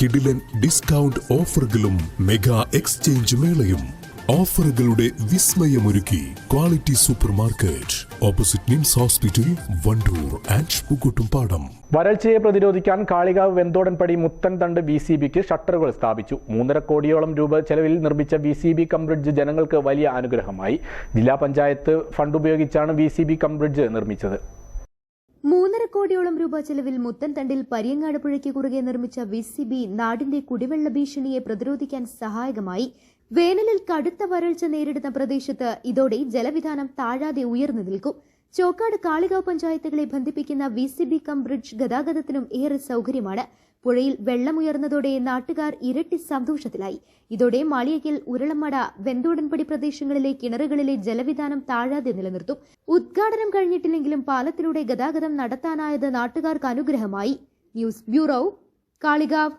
കിടിലൻ ഡിസ്കൗണ്ട് ഓഫറുകളും mega exchange മേളയും. ഓഫറുകളുടെ വിസ്മയമൊരുക്കി quality super market opposite NIMS hospital, Wandoor and Pookkottumpadam. വരൾച്ചയെ പ്രതിരോധിക്കാൻ കാളികാവ് വെന്തോടൻപടി മുത്തൻതണ്ട് VCBക്ക് ഷട്ടറുകൾ സ്ഥാപിച്ചു. 3.5 കോടിയോളം രൂപ ചെലവിൽ നിർമ്മിച്ച VCB കം ബ്രിഡ്ജ് ജനങ്ങൾക്ക് വലിയ അനുഗ്രഹമായി. ജില്ലാ പഞ്ചായത്ത് ഫണ്ട് ഉപയോഗിച്ചാണ് VCB കം ബ്രിഡ്ജ് നിർമ്മിച്ചത്. 3.5 കോടിയോളം രൂപ ചെലവിൽ മുത്തൻതണ്ടിൽ പരിയങ്ങാട് പുഴയ്ക്ക് കുറുകെ നിർമ്മിച്ച VCB നാടിന്റെ കുടിവെള്ള ഭീഷണിയെ പ്രതിരോധിക്കാൻ സഹായകമായി. വേനലിൽ കടുത്ത വരൾച്ച നേരിടുന്ന പ്രദേശത്ത് ഇതോടെ ജലവിധാനം താഴാതെ ഉയർന്നു നിൽക്കും. ചോക്കാട് കാളികാവ് പഞ്ചായത്തുകളെ ബന്ധിപ്പിക്കുന്ന VCB കം ബ്രിഡ്ജ് ഗതാഗതത്തിനും ഏറെ സൌകര്യമാണ്. പുഴയിൽ വെള്ളമുയർന്നതോടെ നാട്ടുകാർ ഇരട്ടി സന്തോഷത്തിലായി. ഇതോടെ മാളിയക്കൽ, ഉരുളമട, വെന്തോടൻപടി പ്രദേശങ്ങളിലെ കിണറുകളിലെ ജലവിധാനം താഴാതെ നിലനിർത്തും. ഉദ്ഘാടനം കഴിഞ്ഞിട്ടില്ലെങ്കിലും പാലത്തിലൂടെ ഗതാഗതം നടത്താനായത് നാട്ടുകാർക്ക് അനുഗ്രഹമായി. News bureau, Kalikavu.